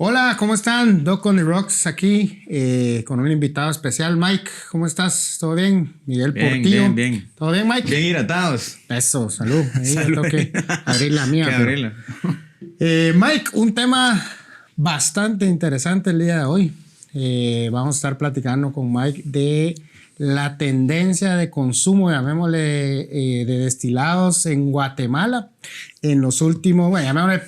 Hola, ¿cómo están? Doc on the Rocks aquí con un invitado especial. Mike, ¿cómo estás? ¿Todo bien? Miguel Portillo. Bien. ¿Todo bien, Mike? Bien hidratados. Eso, salud. Ahí Salud. ya tengo que abrir la mía. Que pero- abrirla. Mike, un tema bastante interesante el día de hoy. Vamos a estar platicando con Mike de la tendencia de consumo, llamémosle, de destilados en Guatemala en los últimos, bueno, llamémosle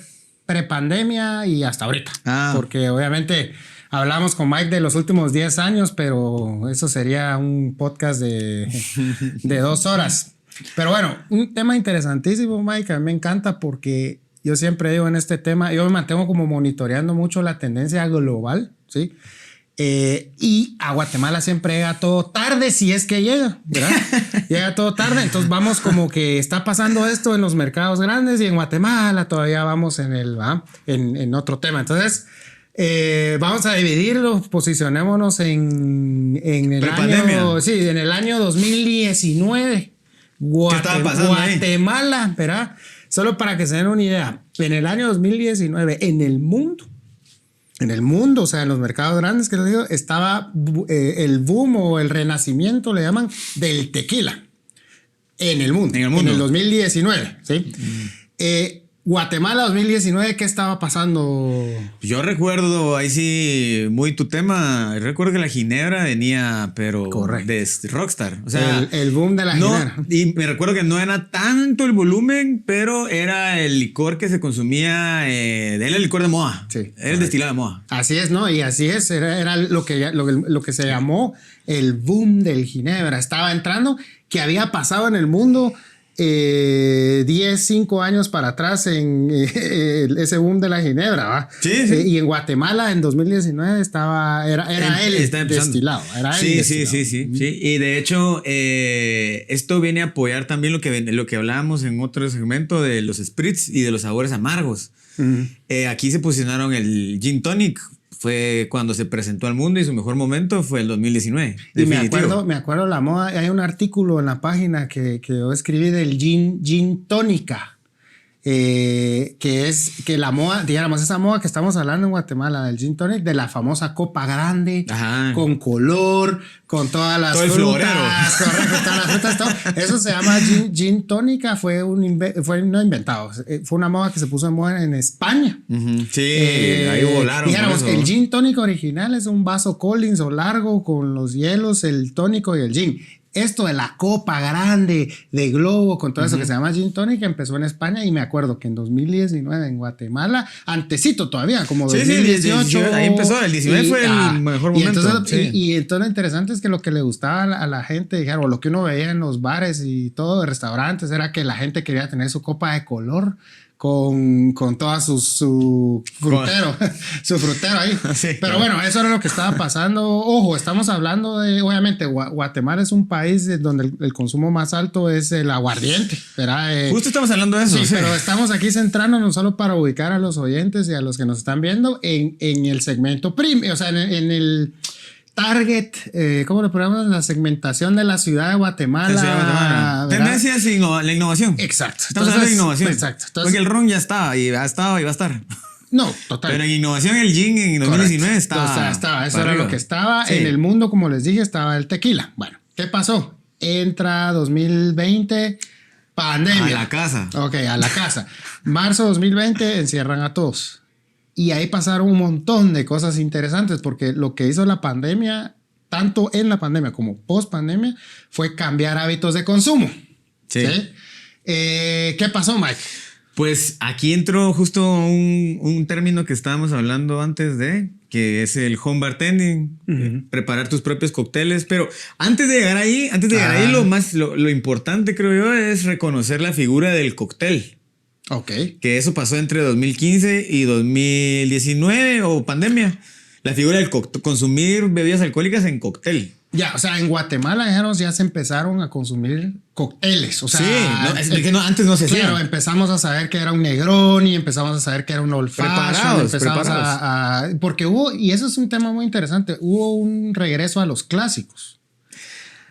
prepandemia y hasta ahorita. Porque obviamente hablamos con Mike de los últimos 10 años, pero eso sería un podcast de 2 horas. Pero bueno, un tema interesantísimo, Mike. A mí me encanta porque yo siempre digo en este tema, yo me mantengo como monitoreando mucho la tendencia global, ¿sí? Y a Guatemala siempre llega todo tarde, si es que llega, ¿verdad? Llega todo tarde, entonces vamos como que está pasando esto en los mercados grandes y en Guatemala todavía vamos en otro tema. Entonces, vamos a dividirlo, posicionémonos en el año, sí, en el año 2019. ¿Qué estaba pasando Guatemala, ahí? ¿verdad? Solo para que se den una idea, en el año 2019, en el mundo, o sea, en los mercados grandes que les digo, estaba el boom o el renacimiento, le llaman, del tequila. En el mundo. En el 2019, ¿sí? Guatemala 2019, ¿qué estaba pasando? Yo recuerdo, ahí sí, muy tu tema. Recuerdo que la ginebra venía, pero Correcto, de Rockstar. O sea, el boom de la ginebra. Y me recuerdo que no era tanto el volumen, pero era el licor que se consumía. Era el licor de moda. Sí, era el destilado de moda. Así es, ¿no? Y así es. Era lo que se llamó el boom del ginebra. Estaba entrando, que había pasado en el mundo 5 años para atrás en ese boom de la ginebra, ¿va? Sí. Y en Guatemala en 2019 era él destilado. Era él Sí. Y de hecho, esto viene a apoyar también lo que hablábamos en otro segmento de los spritz y de los sabores amargos. Aquí se posicionaron el gin tonic. Fue cuando se presentó al mundo y su mejor momento fue el 2019. Y me acuerdo la moda. Hay un artículo en la página que yo escribí del gin tónica. Que es que la moda, digamos, esa moda que estamos hablando en Guatemala, del gin tonic, de la famosa copa grande, con color, con todas las todo frutas, correcto, todas las frutas, todo. Eso se llama gin tónica, fue no inventado, fue una moda que se puso en moda en España. Sí, ahí volaron. Digamos, el gin tónico original es un vaso Collins o largo con los hielos, el tónico y el gin. Esto de la copa grande, de globo, con todo eso que se llama gin tonic, empezó en España y me acuerdo que en 2019 en Guatemala, antecito todavía, como 2018. Ahí empezó, el 19 fue el mejor momento. Y entonces lo interesante es que lo que le gustaba a la gente, o lo que uno veía en los bares y todo, de restaurantes, era que la gente quería tener su copa de color. Con toda su frutero, su frutero ahí. Sí, pero bueno, eso era lo que estaba pasando. Ojo, estamos hablando de, obviamente, Guatemala es un país donde el consumo más alto es el aguardiente, ¿verdad? Justo estamos hablando de eso. Sí, pero estamos aquí centrándonos solo para ubicar a los oyentes y a los que nos están viendo en el segmento premium, o sea, en el target, ¿cómo le ponemos? La segmentación de la ciudad de Guatemala. Tendencias y la innovación. Exacto. Estamos hablando de innovación. Exacto. Porque el ron ya estaba y ha estado y va a estar. No, total. Pero en innovación el gin en 2019 estaba. Eso era lo que estaba. Sí. En el mundo, como les dije, estaba el tequila. Bueno, ¿qué pasó? Entra 2020, pandemia. A la casa. Ok, a la casa. Marzo 2020 encierran a todos. Y ahí pasaron un montón de cosas interesantes porque lo que hizo la pandemia, tanto en la pandemia como post pandemia, fue cambiar hábitos de consumo. ¿Sí? ¿Qué pasó, Mike? Pues aquí entró justo un término que estábamos hablando antes que es el home bartending, preparar tus propios cócteles. Pero antes de llegar ahí, lo importante, creo yo, es reconocer la figura del cóctel. Ok. Que eso pasó entre 2015 y 2019 o pandemia. La figura del consumir bebidas alcohólicas en cóctel. Ya, o sea, en Guatemala ya se empezaron a consumir cócteles. O sea, sí, antes no se hacía. Claro, empezamos a saber que era un Negroni, empezamos a saber que era un Old Fashion. Preparados. Porque y eso es un tema muy interesante, hubo un regreso a los clásicos.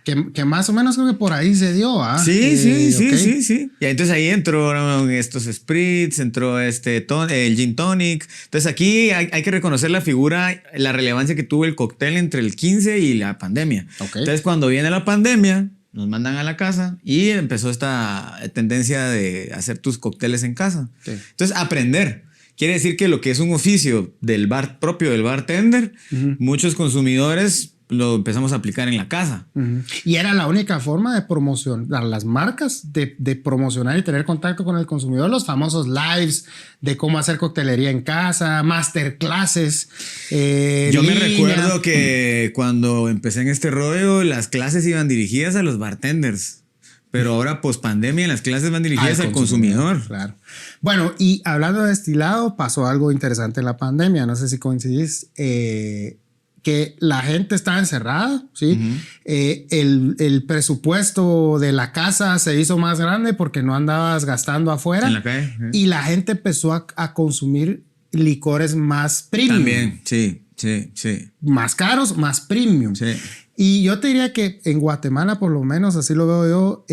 Que más o menos creo que por ahí se dio, ¿ah? Sí, Ok. sí. Y entonces ahí entró estos spritz, entró el gin tonic. Entonces aquí hay que reconocer la figura, la relevancia que tuvo el cóctel entre el 15 y la pandemia. Ok. Entonces cuando viene la pandemia, nos mandan a la casa y empezó esta tendencia de hacer tus cócteles en casa. Sí. Entonces aprender. Quiere decir que lo que es un oficio del bar propio del bartender, muchos consumidores lo empezamos a aplicar en la casa. Y era la única forma de promocionar las marcas, de promocionar y tener contacto con el consumidor, los famosos lives de cómo hacer coctelería en casa, masterclasses. Yo me recuerdo que cuando empecé en este rollo, las clases iban dirigidas a los bartenders. Pero ahora, post pandemia, las clases van dirigidas al consumidor. Claro. Bueno, y hablando de destilado, pasó algo interesante en la pandemia. No sé si coincidís. Que la gente estaba encerrada, ¿sí? El presupuesto de la casa se hizo más grande porque no andabas gastando afuera. En la calle. Y la gente empezó a consumir licores más premium. También, sí. Más caros, más premium. Sí. Y yo te diría que en Guatemala, por lo menos, así lo veo yo,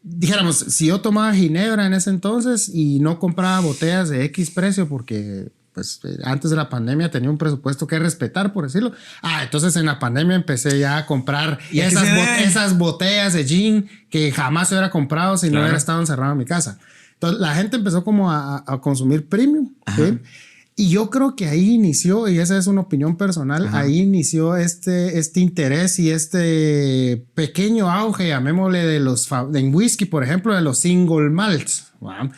dijéramos, si yo tomaba ginebra en ese entonces y no compraba botellas de X precio porque pues antes de la pandemia tenía un presupuesto que respetar, por decirlo. Entonces en la pandemia empecé ya a comprar esas botellas de gin que jamás hubiera comprado si no hubiera estado encerrado en mi casa. Entonces la gente empezó como a consumir premium, ¿sí? Y yo creo que ahí inició, y esa es una opinión personal, ahí inició este interés y este pequeño auge, llamémosle, en whisky, por ejemplo, de los single malts. Wow.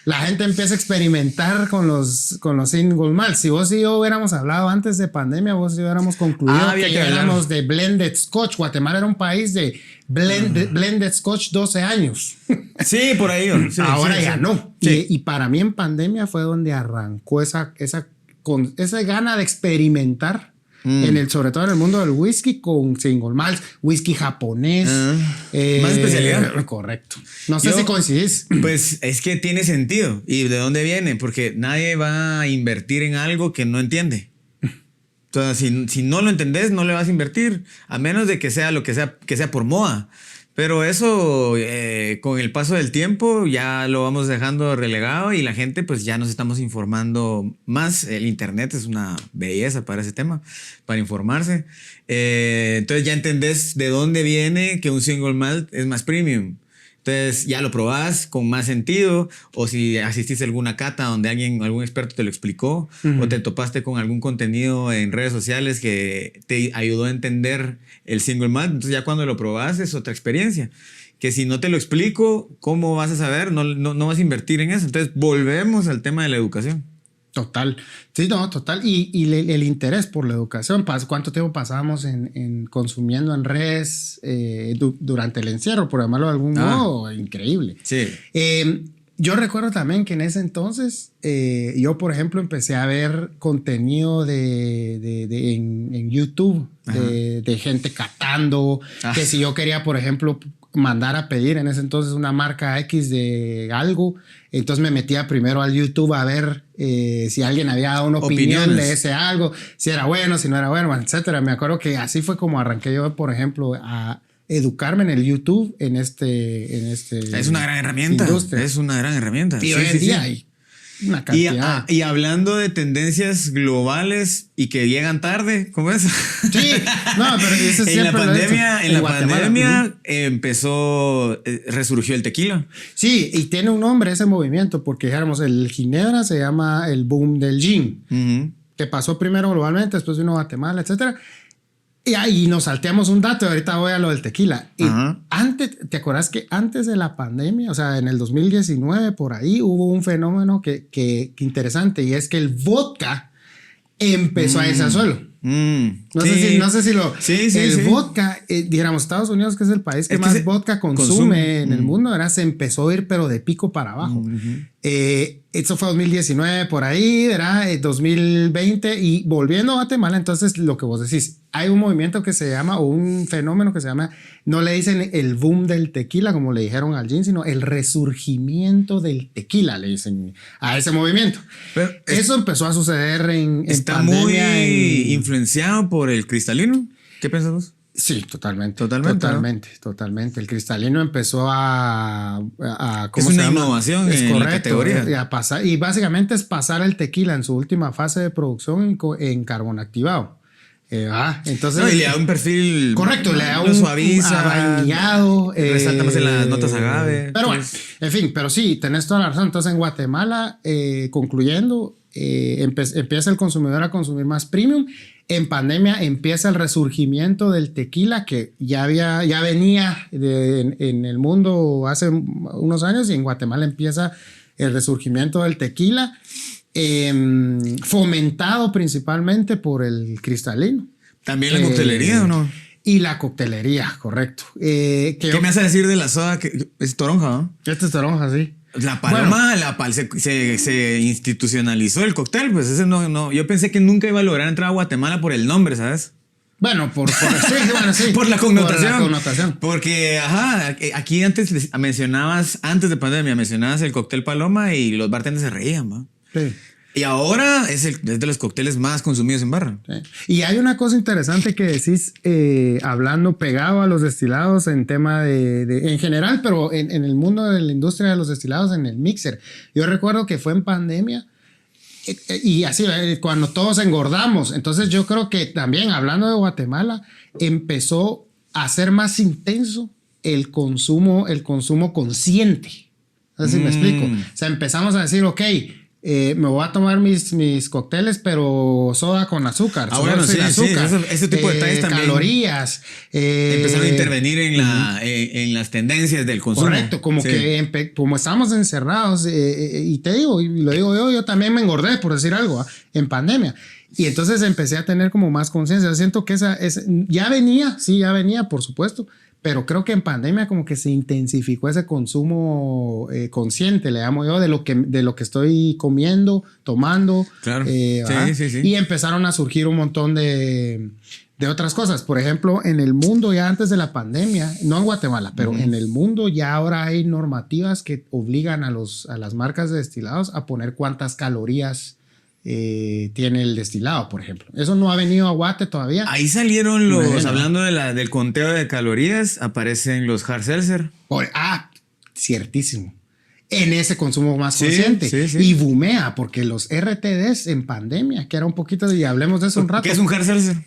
La gente empieza a experimentar con los single malts. Si vos y yo hubiéramos hablado antes de pandemia, vos y yo hubiéramos concluido que éramos de blended scotch. Guatemala era un país de blended scotch 12 años. Sí, por ahí. Sí, ahora ya no. Sí. Y para mí en pandemia fue donde arrancó esa gana de experimentar. Sobre todo en el mundo del whisky con single malt, whisky japonés. Más especialidad. Correcto. No sé si coincidís. Pues es que tiene sentido. ¿Y de dónde viene? Porque nadie va a invertir en algo que no entiende. Entonces, si no lo entendés, no le vas a invertir. A menos de que sea lo que sea por moda. Pero eso, con el paso del tiempo, ya lo vamos dejando relegado y la gente, pues ya nos estamos informando más. El internet es una belleza para ese tema, para informarse. Entonces ya entendés de dónde viene que un single malt es más premium. Entonces ya lo probás con más sentido, o si asististe a alguna cata donde algún experto te lo explicó, o te topaste con algún contenido en redes sociales que te ayudó a entender el single malt. Entonces ya cuando lo probás es otra experiencia. Que si no te lo explico, ¿cómo vas a saber? No vas a invertir en eso. Entonces volvemos al tema de la educación. Total. Sí, no, total. Y el interés por la educación. ¿Cuánto tiempo pasábamos consumiendo en redes durante el encierro, por llamarlo de algún modo? Increíble. Sí. Yo recuerdo también que en ese entonces yo, por ejemplo, empecé a ver contenido en YouTube de gente catando, que si yo quería, por ejemplo, mandar a pedir en ese entonces una marca X de algo, entonces me metía primero al YouTube a ver si alguien había dado una opinión de ese algo, si era bueno, si no era bueno, etcétera. Me acuerdo que así fue como arranqué yo, por ejemplo, a educarme en el YouTube en este es una gran herramienta. Industria. Es una gran herramienta. Y hoy en día hay una cantidad. Y hablando de tendencias globales y que llegan tarde, ¿cómo es? Sí, no, pero eso en la pandemia resurgió el tequila. Sí, y tiene un nombre ese movimiento, porque dijéramos, el ginebra se llama el boom del gin, que pasó primero globalmente, después vino Guatemala, etcétera. Y nos salteamos un dato, y ahorita voy a lo del tequila. Y ¿te acuerdas que antes de la pandemia, o sea, en el 2019, por ahí, hubo un fenómeno que interesante, y es que el vodka empezó a irse al suelo. No sé si lo... el vodka, dijéramos, Estados Unidos, que es el país que más vodka consume en el mundo, ¿verdad? Se empezó a ir, pero de pico para abajo. Eso fue 2019 por ahí, ¿verdad? 2020, y volviendo a Guatemala, entonces lo que vos decís, hay un movimiento que se llama, o un fenómeno que se llama, no le dicen el boom del tequila como le dijeron al gin, sino el resurgimiento del tequila, le dicen a ese movimiento. Pero eso empezó a suceder en está pandemia. Muy influenciado por el cristalino. ¿Qué piensas vos? Sí, totalmente. Totalmente, Totalmente. El cristalino empezó es una innovación en la categoría. Y a pasar, y básicamente es pasar el tequila en su última fase de producción en carbón activado. Entonces, no, y le da un perfil. Correcto, le da lo un suaviza, vainillado. Resalta más en las notas agave. Pero bueno, en fin, pero sí, tenés toda la razón. Entonces, en Guatemala, concluyendo, empieza el consumidor a consumir más premium. En pandemia empieza el resurgimiento del tequila que ya venía en el mundo hace unos años, y en Guatemala empieza el resurgimiento del tequila. Fomentado principalmente por el cristalino. ¿También la coctelería o no? Y la coctelería, correcto. ¿Qué me hace decir de la soda? Que es toronja, ¿no? Esta es toronja, sí. La paloma, se institucionalizó el cóctel, pues ese no. Yo pensé que nunca iba a lograr entrar a Guatemala por el nombre, ¿sabes? Bueno, sí. Por la connotación. Por la connotación. Porque, aquí antes de pandemia, mencionabas el cóctel paloma y los bartenders se reían, ¿va? Sí. Y ahora es de los cócteles más consumidos en barra. Sí. Y hay una cosa interesante que decís, hablando pegado a los destilados en tema en general, pero en el mundo de la industria de los destilados, en el mixer. Yo recuerdo que fue en pandemia y así, cuando todos engordamos. Entonces yo creo que también, hablando de Guatemala, empezó a ser más intenso el consumo consciente. No sé si me explico. O sea, empezamos a decir, ok, me voy a tomar mis cócteles, pero soda con azúcar. Bueno, sí, azúcar. Ese tipo de detalles también. Calorías. Empezaron a intervenir en las tendencias del consumo. Correcto, como estamos encerrados, y te digo, y lo digo yo también me engordé, por decir algo, en pandemia. Y entonces empecé a tener como más conciencia. Siento que ya venía, por supuesto. Pero creo que en pandemia como que se intensificó ese consumo consciente, le llamo yo, de lo que estoy comiendo, tomando. Claro. Sí. Y empezaron a surgir un montón de otras cosas. Por ejemplo, en el mundo ya antes de la pandemia, no en Guatemala, pero en el mundo ya ahora hay normativas que obligan a las marcas de destilados a poner cuántas calorías tiene el destilado, por ejemplo. Eso no ha venido a Guate todavía. Ahí salieron hablando del conteo de calorías, aparecen los hard seltzer. Ciertísimo. En ese consumo más consciente. Sí. Y boomea, porque los RTDs en pandemia, que era un poquito, y hablemos de eso un rato. ¿Qué es un hard seltzer?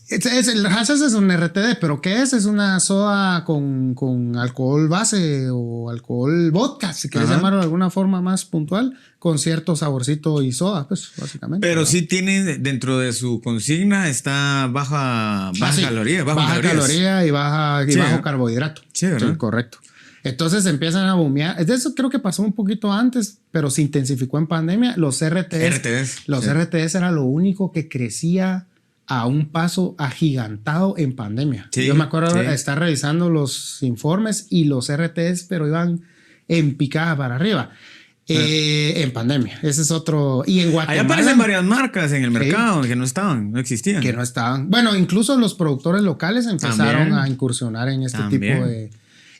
El hard seltzer es un RTD, pero ¿qué es? Es una soda con alcohol base o alcohol vodka, si quieres llamarlo de alguna forma más puntual, con cierto saborcito y soda, pues, básicamente. Pero sí tiene dentro de su consigna, está baja caloría. Baja caloría y bajo carbohidrato. Sí, ¿verdad? Sí, correcto. Entonces empiezan a bombear. De eso creo que pasó un poquito antes, pero se intensificó en pandemia. Los RTDs. RTDs era lo único que crecía a un paso agigantado en pandemia. Sí, yo me acuerdo de estar revisando los informes y los RTs, pero iban en picada para arriba. En pandemia. Ese es otro. Y en Guatemala. Ahí aparecen varias marcas en el mercado que no existían. Bueno, incluso los productores locales empezaron a incursionar en este tipo de.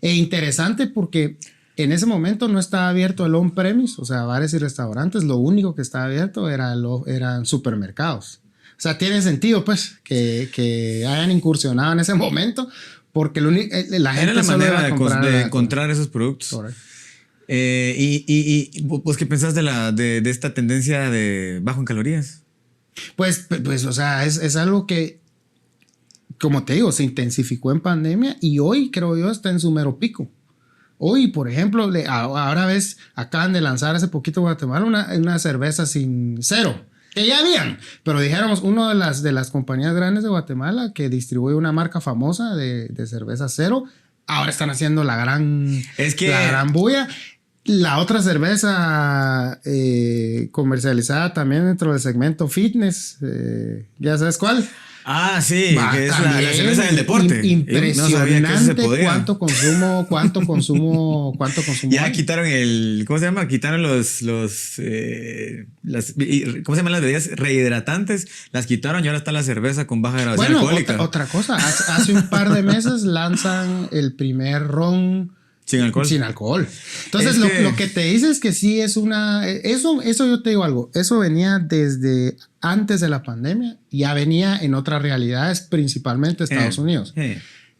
Interesante porque en ese momento no estaba abierto el on-premise, o sea, bares y restaurantes. Lo único que estaba abierto eran supermercados. O sea, tiene sentido, pues, que hayan incursionado en ese momento, porque la gente era la manera de encontrar esos productos. Correcto. Pues, ¿qué pensás de esta tendencia de bajo en calorías? Pues o sea, es algo que, como te digo, se intensificó en pandemia y hoy, creo yo, está en su mero pico. Hoy, por ejemplo, ahora acaban de lanzar hace poquito en Guatemala una cerveza sin cero. Que ya habían, pero dijéramos, una de las compañías grandes de Guatemala que distribuye una marca famosa de cerveza cero, ahora están haciendo la gran bulla. La otra cerveza comercializada también dentro del segmento fitness, ¿ya sabes cuál? Sí, que es la cerveza del deporte. Impresionante cuánto consumo ya hay. Quitaron ¿cómo se llama? Quitaron ¿cómo se llaman las bebidas rehidratantes? Las quitaron y ahora está la cerveza con baja graduación alcohólica. Otra cosa, hace un par de meses lanzan el primer ron Sin alcohol. Sin alcohol. Entonces, lo que te dice es que sí es una... Eso yo te digo algo. Eso venía desde antes de la pandemia. Ya venía en otras realidades, principalmente Estados Unidos.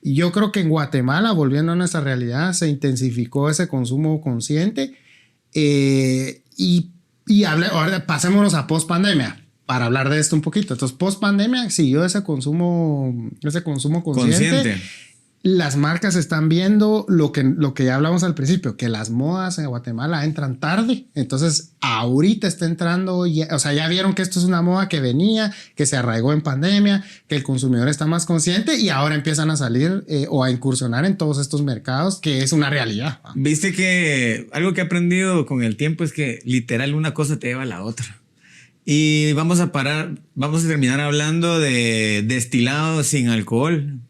Y yo creo que en Guatemala, volviendo a nuestra realidad, se intensificó ese consumo consciente. Ahora pasémonos a post-pandemia para hablar de esto un poquito. Entonces, post-pandemia siguió ese consumo consciente. Las marcas están viendo lo que ya hablamos al principio, que las modas en Guatemala entran tarde. Entonces, ahorita está entrando, ya vieron que esto es una moda que venía, que se arraigó en pandemia, que el consumidor está más consciente y ahora empiezan a salir o a incursionar en todos estos mercados, que es una realidad. Viste que algo que he aprendido con el tiempo es que literal una cosa te lleva a la otra. Y vamos a terminar hablando de destilados sin alcohol.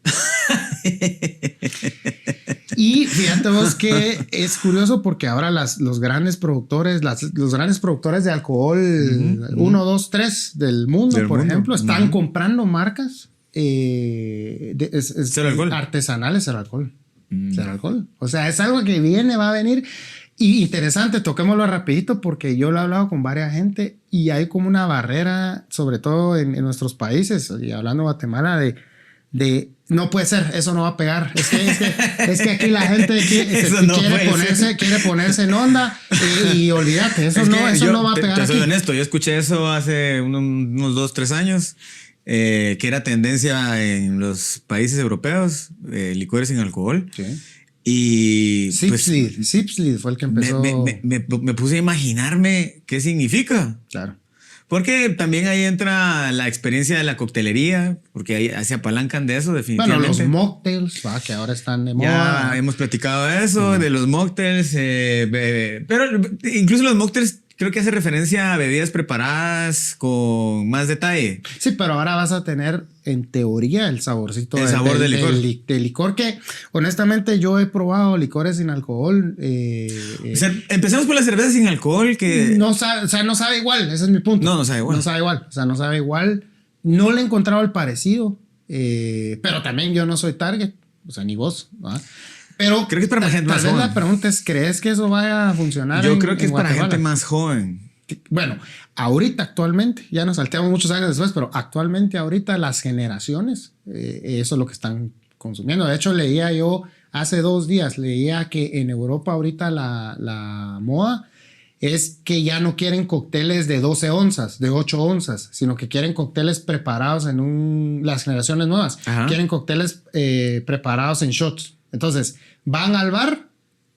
Y fíjate vos que es curioso porque ahora los grandes productores, los grandes productores de alcohol 1, 2, 3 del mundo, ejemplo, están comprando marcas artesanales cero alcohol. Cero alcohol. O sea, es algo que va a venir. Y interesante, toquémoslo rapidito porque yo lo he hablado con varias gente y hay como una barrera, sobre todo en nuestros países, y hablando de Guatemala, de no puede ser, eso no va a pegar. Es que aquí la gente quiere ponerse en onda y olvídate, eso no va a pegar. Te soy honesto, yo escuché eso hace unos 2-3 años, que era tendencia en los países europeos, licores sin alcohol. Sí. Y Sipslead fue el que empezó. Me puse a imaginarme qué significa. Claro. Porque también ahí entra la experiencia de la coctelería, porque ahí se apalancan de eso definitivamente. Bueno, los mocktails, que ahora están de moda. Ya hemos platicado de eso, de los mocktails, pero incluso los mocktails creo que hace referencia a bebidas preparadas con más detalle. Sí, pero ahora vas a tener, en teoría, el saborcito del licor. Del licor que, honestamente, yo he probado licores sin alcohol. O sea, empezamos por la cerveza sin alcohol, que... No sabe igual, ese es mi punto. No sabe igual. No sabe igual. No le he encontrado el parecido, pero también yo no soy target, o sea, ni vos, ¿verdad? Pero creo que es para gente más joven. La pregunta es, ¿crees que eso vaya a funcionar? Yo creo que es para gente más joven. Bueno, ahorita actualmente, ya nos salteamos muchos años después, pero actualmente ahorita las generaciones, eso es lo que están consumiendo. De hecho, leía yo hace 2 días, que en Europa ahorita la moda es que ya no quieren cócteles de 12 onzas, de 8 onzas, sino que quieren cócteles preparados las generaciones nuevas. Ajá. Quieren cócteles preparados en shots. Entonces, van al bar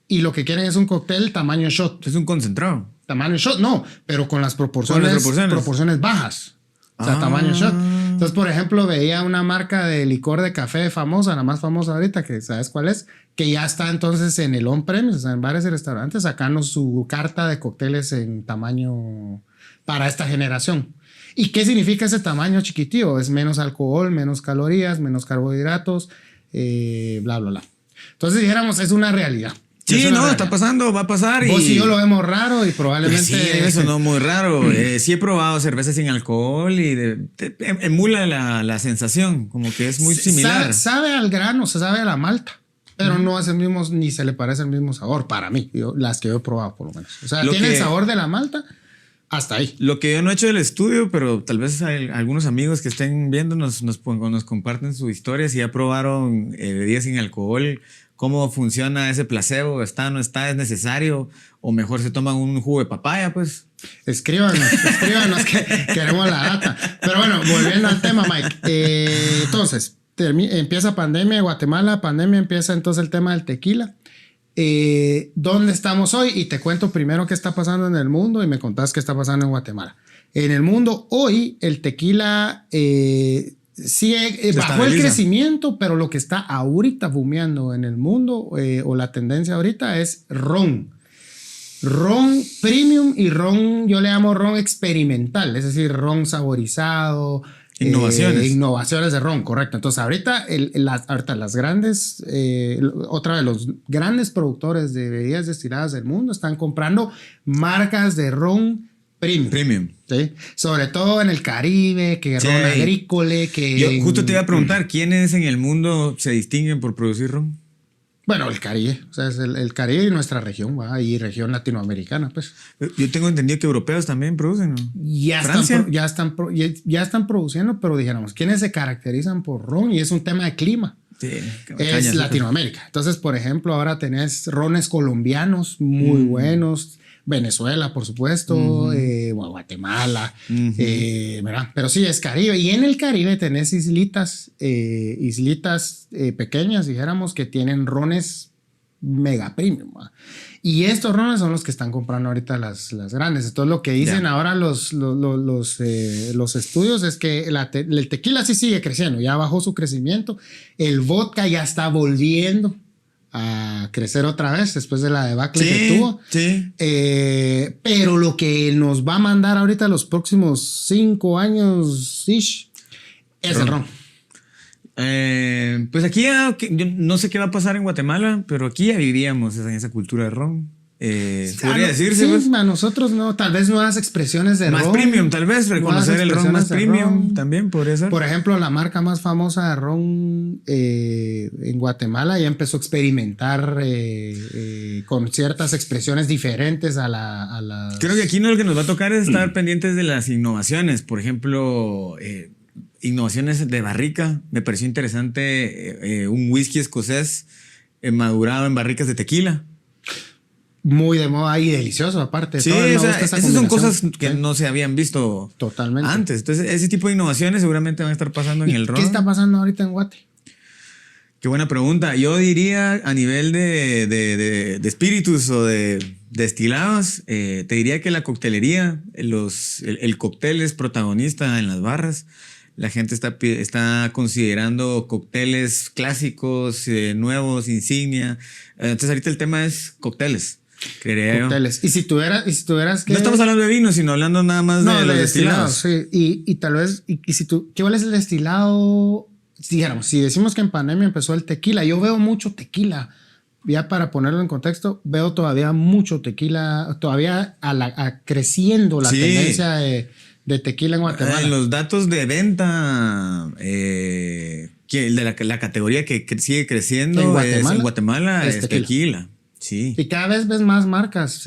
y lo que quieren es un cóctel tamaño shot. Es un concentrado. Tamaño shot, no, pero con las proporciones bajas. O sea, tamaño shot. Entonces, por ejemplo, veía una marca de licor de café famosa, la más famosa ahorita, que sabes cuál es, que ya está entonces en el on-premise, o sea, en bares y restaurantes, sacando su carta de cócteles en tamaño para esta generación. ¿Y qué significa ese tamaño chiquitío? Es menos alcohol, menos calorías, menos carbohidratos, bla, bla, bla. Entonces dijéramos, es una realidad. Sí, está pasando, va a pasar. Vos y yo lo vemos raro y probablemente... Pues sí, eso no muy raro. Sí he probado cerveza sin alcohol y emula la sensación, como que es muy similar. Sabe al grano, sabe a la malta, pero no es el mismo, ni se le parece el mismo sabor para mí, las que yo he probado por lo menos. O sea, tiene el sabor de la malta hasta ahí. Lo que yo no he hecho del estudio, pero tal vez hay algunos amigos que estén viendo nos comparten su historia, si ya probaron bebidas sin alcohol, cómo funciona ese placebo, está, no está, es necesario, o mejor se toman un jugo de papaya, pues. Escríbanos que queremos la data. Pero bueno, volviendo al tema, Mike. Entonces, empieza pandemia en Guatemala, empieza entonces el tema del tequila. ¿Dónde estamos hoy? Y te cuento primero qué está pasando en el mundo y me contás qué está pasando en Guatemala. En el mundo hoy el tequila bajó el crecimiento, pero lo que está ahorita boomeando en el mundo o la tendencia ahorita es ron premium y ron, yo le llamo ron experimental, es decir, ron saborizado. Innovaciones de ron, correcto. Entonces ahorita las grandes, otra de los grandes productores de bebidas destiladas del mundo están comprando marcas de ron premium. ¿Sí? Sobre todo en el Caribe, que ron agrícola, que... Yo justo te iba a preguntar, ¿quiénes en el mundo se distinguen por producir ron? Bueno, el Caribe, o sea, es el Caribe y nuestra región, ¿va? Y región latinoamericana, pues. Yo tengo entendido que europeos también producen, ¿no? Francia. Ya están produciendo, pero dijéramos, ¿quiénes se caracterizan por ron? Y es un tema de clima. Sí, Es Latinoamérica. Entonces, por ejemplo, ahora tenés rones colombianos muy buenos, Venezuela, por supuesto, Guatemala, ¿verdad? Pero sí, es Caribe. Y en el Caribe tenés islitas pequeñas, dijéramos, que tienen rones mega premium, ¿va? Y estos rones son los que están comprando ahorita las grandes. Entonces, lo que dicen ahora los estudios es que el tequila sí sigue creciendo, ya bajó su crecimiento. El vodka ya está volviendo a crecer otra vez después de la debacle que tuvo. Sí. Pero lo que nos va a mandar ahorita los próximos 5 años es el ron. Pues aquí yo no sé qué va a pasar en Guatemala, pero aquí ya vivíamos en esa cultura de ron. Podría decirse. Sí, pues, a nosotros no, tal vez nuevas expresiones de más ron. premium, tal vez, reconocer el ron más premium también podría ser. Por ejemplo, la marca más famosa de ron en Guatemala ya empezó a experimentar con ciertas expresiones diferentes a las... Creo que aquí lo que nos va a tocar es estar pendientes de las innovaciones. Por ejemplo, innovaciones de barrica. Me pareció interesante un whisky escocés madurado en barricas de tequila. Muy de moda y delicioso, aparte. Sí, esas son cosas que no se habían visto totalmente antes. Entonces, ese tipo de innovaciones seguramente van a estar pasando en el ron. ¿Qué está pasando ahorita en Guate? Qué buena pregunta. Yo diría a nivel de espíritus o de destilados, te diría que la coctelería, el cóctel es protagonista en las barras. La gente está considerando cócteles clásicos, nuevos, insignia. Entonces ahorita el tema es cócteles. Cócteles. Y si tuvieras que... No estamos hablando de vino, sino hablando nada más de los destilados. Sí. Y tal vez, ¿cuál es el destilado? Dijéramos, si decimos que en pandemia empezó el tequila, yo veo mucho tequila. Ya para ponerlo en contexto, veo todavía mucho tequila, todavía creciendo la tendencia de tequila en Guatemala. En los datos de venta, la categoría que sigue creciendo en Guatemala es tequila. Sí. Y cada vez ves más marcas.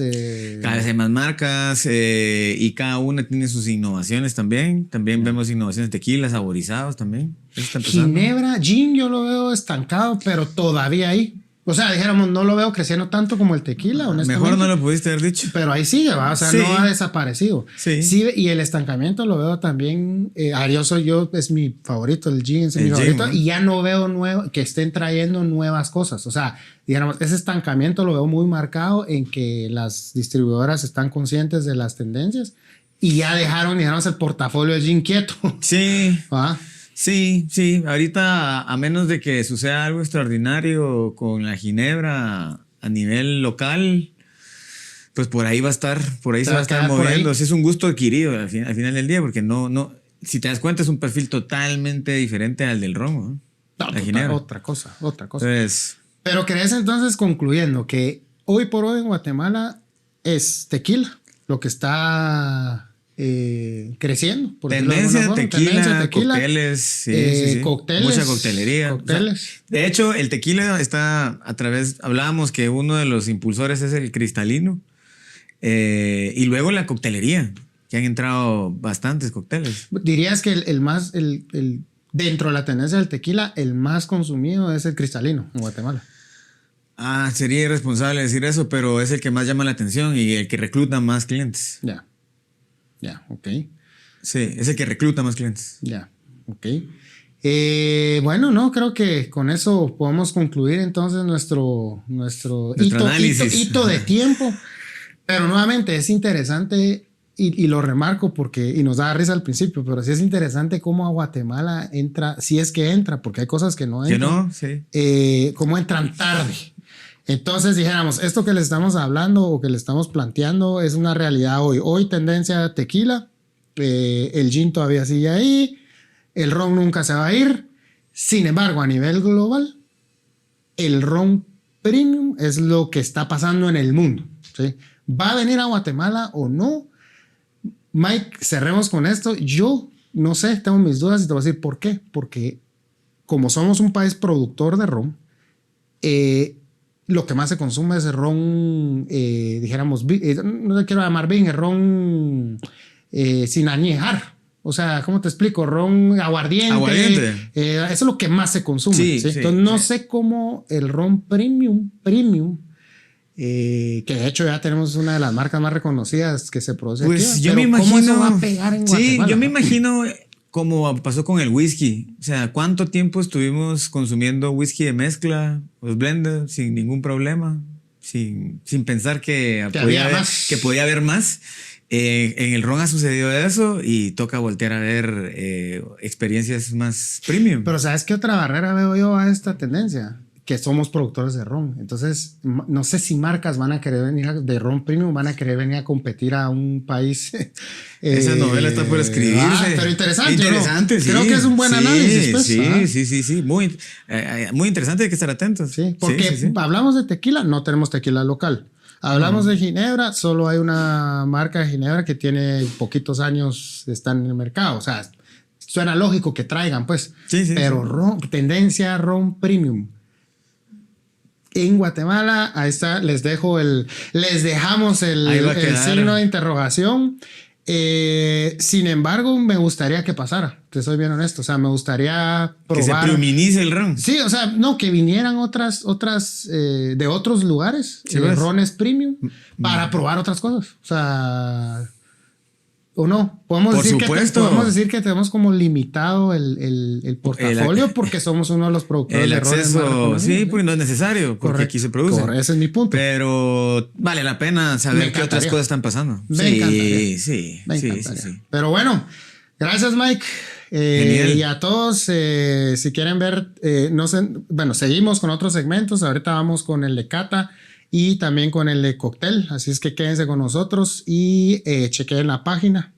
Cada vez hay más marcas y cada una tiene sus innovaciones también. También vemos innovaciones de tequila, saborizados también. Ginebra, gin yo lo veo estancado, pero todavía hay. O sea, dijéramos, no lo veo creciendo tanto como el tequila, honestamente. Mejor no lo pudiste haber dicho. Pero ahí sigue, ¿va? O sea, no ha desaparecido. Sí. Y el estancamiento lo veo también. Es mi favorito, el gin es mi favorito. Gin, ¿no? Y ya no veo que estén trayendo nuevas cosas. O sea, digamos, ese estancamiento lo veo muy marcado en que las distribuidoras están conscientes de las tendencias y ya dejaron, digamos, el portafolio de gin quieto. Sí. ¿Va? Sí. Ahorita, a menos de que suceda algo extraordinario con la ginebra a nivel local, pues por ahí va a estar, se va a estar moviendo. Es un gusto adquirido al final del día, porque no, si te das cuenta, es un perfil totalmente diferente al del ron, ¿no? La ginebra. Otra cosa. Entonces, pero crees entonces, concluyendo, que hoy por hoy en Guatemala es tequila lo que está creciendo. Tendencia tequila, cócteles, sí. Cócteles. Mucha coctelería. Cócteles. O sea, de hecho, el tequila está hablábamos que uno de los impulsores es el cristalino y luego la coctelería, que han entrado bastantes cócteles. Dirías que dentro de la tendencia del tequila, el más consumido es el cristalino en Guatemala. Sería irresponsable decir eso, pero es el que más llama la atención y el que recluta más clientes. Ya, ok. Sí, es el que recluta más clientes. Ya, ok. Bueno, no, creo que con eso podemos concluir entonces nuestro hito de tiempo. Pero nuevamente es interesante y lo remarco y nos da risa al principio, pero sí es interesante cómo a Guatemala entra, si es que entra, porque hay cosas que no entran. Que no, sí. Cómo entran tarde. Entonces dijéramos, esto que les estamos hablando o que le estamos planteando es una realidad hoy. Hoy tendencia tequila, el gin todavía sigue ahí, el ron nunca se va a ir. Sin embargo, a nivel global, el ron premium es lo que está pasando en el mundo, ¿sí? ¿Va a venir a Guatemala o no? Mike, cerremos con esto. Yo no sé, tengo mis dudas y te voy a decir por qué. Porque como somos un país productor de ron, lo que más se consume es ron, dijéramos, no le quiero llamar bien, es ron sin añejar. O sea, ¿cómo te explico? Ron aguardiente. Eso es lo que más se consume. Sí, ¿sí? sí, Entonces, no sí. sé cómo el ron premium, que de hecho ya tenemos una de las marcas más reconocidas que se produce Pues aquí. yo me Pero imagino. ¿cómo eso va a pegar en Guatemala? Sí, yo me imagino como pasó con el whisky. O sea, ¿cuánto tiempo estuvimos consumiendo whisky de mezcla, los blended, sin ningún problema? Sin pensar que podía haber más. En el ron ha sucedido eso y toca voltear a ver experiencias más premium. Pero ¿sabes qué otra barrera veo yo a esta tendencia? Que somos productores de ron. Entonces, no sé si marcas van a querer venir de ron premium, van a querer venir a competir a un país. Esa novela está por escribirse. Pero interesante. Interesante, ¿no? sí. Creo que es un buen análisis. Pues, sí. Muy interesante, hay que estar atentos. Sí, porque hablamos de tequila, no tenemos tequila local. Hablamos de ginebra, solo hay una marca de ginebra que tiene poquitos años de estar en el mercado. O sea, suena lógico que traigan, pues. Pero ron, tendencia ron premium. En Guatemala, ahí está, les dejamos el signo de interrogación. Sin embargo, me gustaría que pasara, te soy bien honesto. O sea, me gustaría probar. Que se premiumice el ron. Sí, o sea, no, que vinieran otras de otros lugares, rones premium, para probar otras cosas. O sea, o no, podemos decir que tenemos como limitado el portafolio porque somos uno de los productores de rones. Sí, porque no es necesario, porque aquí se produce. Ese es mi punto. Pero vale la pena saber qué otras cosas están pasando. Me encantaría. Pero bueno, gracias, Mike. Y a todos, si quieren ver, seguimos con otros segmentos. Ahorita vamos con el de cata y también con el de cóctel. Así es que quédense con nosotros y chequen la página.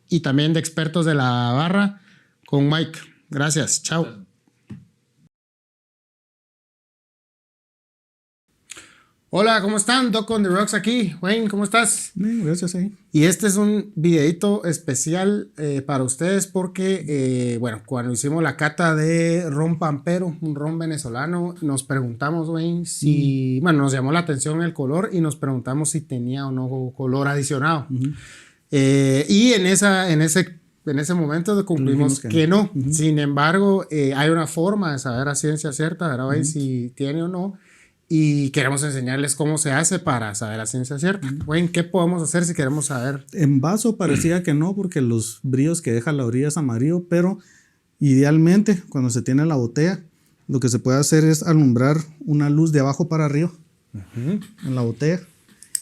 Y también de expertos de la barra con Mike. Gracias. Chao. Hola, ¿cómo están? Doc on the Rocks aquí. Wayne, ¿cómo estás? Bien, gracias. Y este es un videito especial para ustedes porque, cuando hicimos la cata de ron pampero, un ron venezolano, nos preguntamos, Wayne, nos llamó la atención el color y nos preguntamos si tenía o no color adicionado. Y en ese momento concluimos que no. Sin embargo, hay una forma de saber a ciencia cierta, ¿verdad, Wayne? Si tiene o no. Y queremos enseñarles cómo se hace para saber a ciencia cierta. Wayne, ¿qué podemos hacer si queremos saber? En vaso parecía que no, porque los brillos que deja la orilla es amarillo, pero idealmente, cuando se tiene la botella, lo que se puede hacer es alumbrar una luz de abajo para arriba en la botella.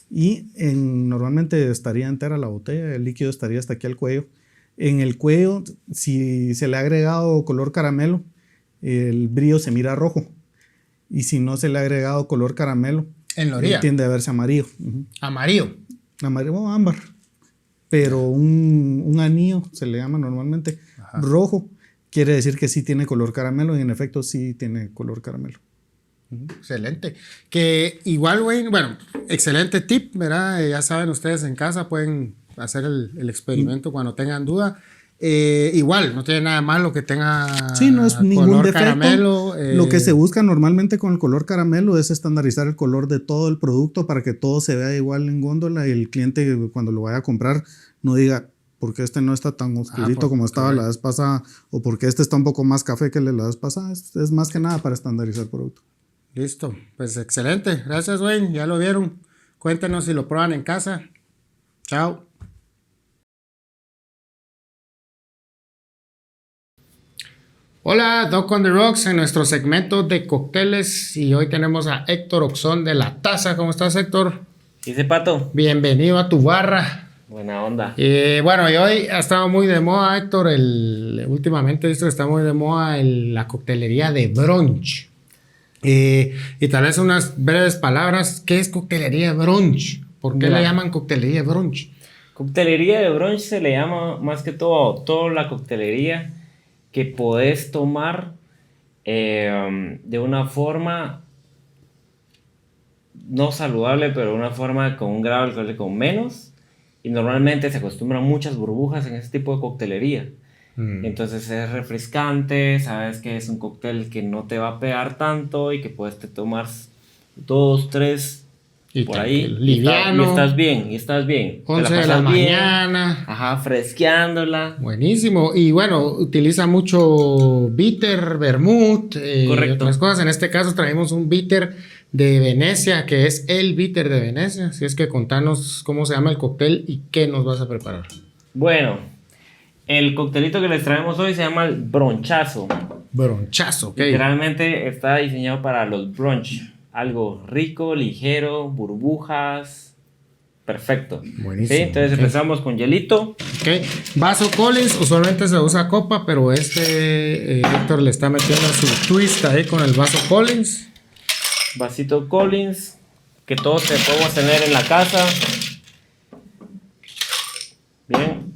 Y normalmente estaría entera la botella, el líquido estaría hasta aquí al cuello. En el cuello, si se le ha agregado color caramelo, el brillo se mira rojo. Y si no se le ha agregado color caramelo, en la orilla tiende a verse amarillo. Amarillo o ámbar. Pero un anillo se le llama normalmente rojo. Quiere decir que sí tiene color caramelo y en efecto sí tiene color caramelo. Excelente. Que igual, Wayne, excelente tip, ¿verdad? Ya saben, ustedes en casa pueden hacer el experimento cuando tengan duda. Igual, no tiene nada malo que tenga no es ningún defecto. Caramelo. Lo que se busca normalmente con el color caramelo es estandarizar el color de todo el producto para que todo se vea igual en góndola y el cliente cuando lo vaya a comprar no diga ¿por qué este no está tan oscurito como estaba la vez pasada? O ¿por qué este está un poco más café que la vez pasada? Es más que nada para estandarizar el producto. Listo, pues excelente. Gracias, Wayne, ya lo vieron. Cuéntenos si lo prueban en casa. Chao. Hola, Doc on the Rocks en nuestro segmento de cócteles y hoy tenemos a Héctor Oxón de La Taza. ¿Cómo estás, Héctor? ¿Qué dice, Pato? Bienvenido a tu barra. Buena onda. Y hoy ha estado muy de moda, Héctor, últimamente he visto que está muy de moda la coctelería de brunch. Y tal vez unas breves palabras, ¿qué es coctelería de brunch? ¿Por qué le llaman coctelería de brunch? Coctelería de brunch se le llama más que todo toda la coctelería que podés tomar de una forma no saludable, pero de una forma con un grado alcohólico menos. Y normalmente se acostumbran muchas burbujas en ese tipo de coctelería. Entonces es refrescante, sabes que es un cóctel que no te va a pegar tanto y que puedes tomar 2, 3 Y por ahí. liviano. Y estás bien, y estás bien. 11 de la pasas bien. mañana. Ajá, fresqueándola. Buenísimo. Y bueno, utiliza mucho bitter, vermouth, Correcto. otras cosas. En este caso traemos un bitter de Venecia, que es el bitter de Venecia. Así es que contanos cómo se llama el cóctel y qué nos vas a preparar. Bueno, el coctelito que les traemos hoy se llama el bronchazo. Bronchazo, ok. Literalmente está diseñado para los brunch. Algo rico, ligero, burbujas. Perfecto. Buenísimo, ¿Sí? Entonces ok. empezamos con hielito. Ok. Vaso Collins, usualmente se usa copa, pero Héctor le está metiendo su twist ahí con el vaso Collins. Vasito Collins. Que todos te podemos tener en la casa. Bien.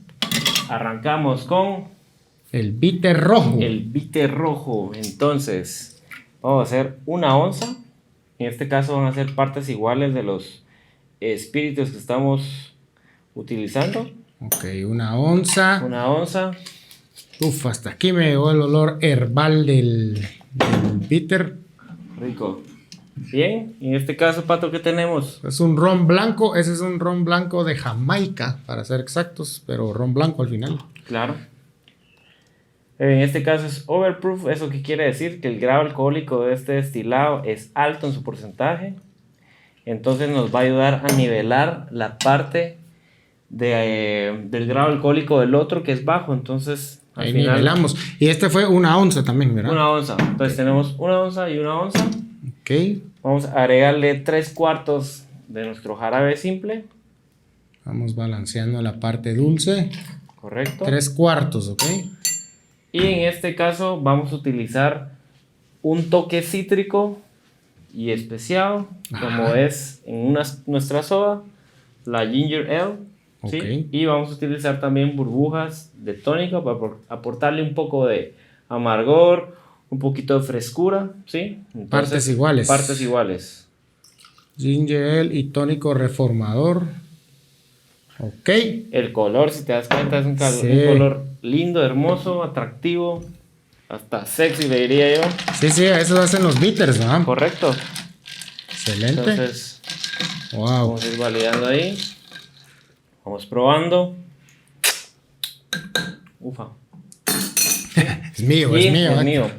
Arrancamos con El bitter rojo. el bitter rojo. Entonces, vamos a hacer 1 onza. En este caso van a ser partes iguales de los espíritus que estamos utilizando. Ok, 1 onza. 1 onza. Uf, hasta aquí me llegó el olor herbal del bitter. Rico. Bien. En este caso, Pato, ¿qué tenemos? Es un ron blanco. Ese es un ron blanco de Jamaica, para ser exactos, pero ron blanco al final. Claro. En este caso es overproof. ¿Eso qué quiere decir? Que el grado alcohólico de este destilado es alto en su porcentaje. Entonces nos va a ayudar a nivelar la parte del grado alcohólico del otro que es bajo. Entonces al Ahí final, nivelamos. Y este fue 1 onza también, ¿verdad? 1 onza. Entonces tenemos 1 onza y 1 onza. Ok. Vamos a agregarle 3/4 de nuestro jarabe simple. Vamos balanceando la parte dulce. Correcto. 3/4, ok. Y en este caso vamos a utilizar un toque cítrico y especial, como es en nuestra soda, la Ginger Ale. ¿sí? Ok. Y vamos a utilizar también burbujas de tónico para aportarle un poco de amargor, un poquito de frescura. ¿sí? Entonces, Partes iguales. Partes iguales. Ginger ale y tónico reformador. Ok. El color, si te das cuenta, es un Sí. color lindo, hermoso, atractivo, hasta sexy le diría yo. Sí, sí, eso hacen los bitters, ¿no? Correcto. Excelente. Entonces Wow. vamos a ir validando ahí. Vamos probando. Ufa. Es mío, Y es mío. es ¿eh? mío.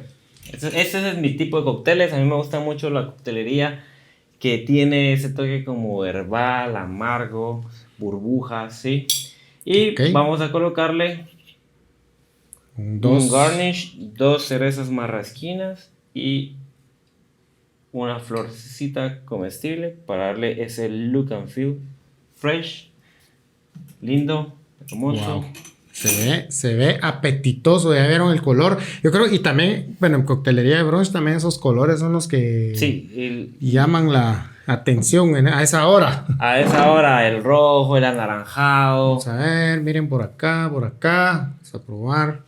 Ese es mi tipo de cócteles. A mí me gusta mucho la coctelería que tiene ese toque como herbal, amargo, burbujas, ¿sí? Y Ok. vamos a colocarle un garnish, 2 cerezas marrasquinas y una florcita comestible para darle ese look and feel fresh, lindo, hermoso. Wow. Se ve apetitoso, ya vieron el color. Yo creo, y también, bueno, en coctelería de brunch también esos colores son los que Sí, llaman la atención a esa hora. a esa hora el rojo, el anaranjado. Vamos a ver, miren por acá, por acá. Vamos a probar.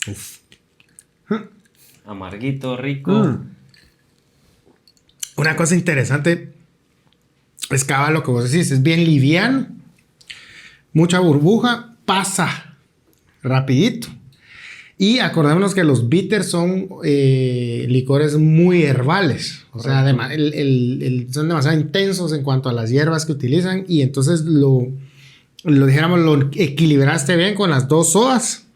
Uf. Amarguito, rico. Una cosa interesante es que lo que vos decís, es bien liviano, mucha burbuja, pasa rapidito. Y acordémonos que los bitters son licores muy herbales, o sea, son demasiado intensos en cuanto a las hierbas que utilizan y entonces lo equilibraste bien con las 2 sodas,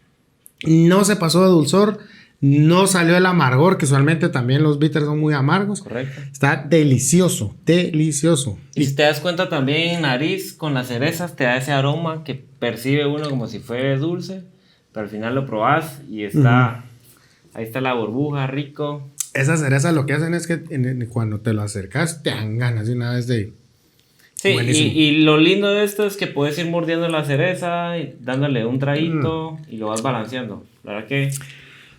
no se pasó de dulzor, no salió el amargor, que usualmente también los bitters son muy amargos. Correcto. Está delicioso, delicioso. Y si te das cuenta también en nariz con las cerezas te da ese aroma que percibe uno como si fuera dulce, pero al final lo probás y está, ahí está la burbuja, rico. Esas cerezas lo que hacen es que cuando te lo acercas te dan ganas de una vez de... Sí, Buenísimo. y lo lindo de esto es que puedes ir mordiendo la cereza y dándole un traguito y lo vas balanceando. La verdad que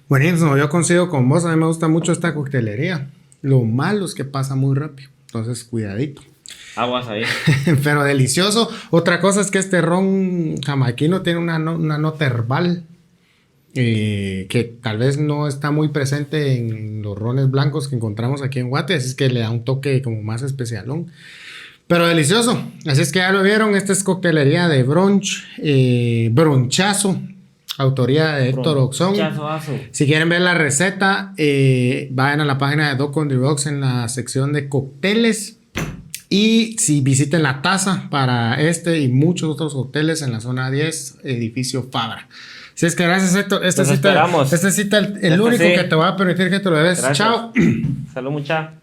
Buenísimo, yo coincido con vos, a mí me gusta mucho esta coctelería. Lo malo es que pasa muy rápido, entonces cuidadito. aguas ahí. Pero delicioso. Otra cosa es que este ron jamaiquino tiene una nota herbal que tal vez no está muy presente en los rones blancos que encontramos aquí en Guate, así es que le da un toque como más especialón. Pero delicioso. Así es que ya lo vieron, esta es coctelería de brunch, brunchazo. autoría de Héctor Oxón. Chazoazo. Si quieren ver la receta, vayan a la página de Doc on the Rocks en la sección de cócteles. Y si visiten la taza para este y muchos otros cócteles en la zona 10, edificio Fabra. Si es que gracias, Héctor. Este Los sí esperamos. el único sí. que te va a permitir que te lo des. Gracias. Chao. Salud, mucha.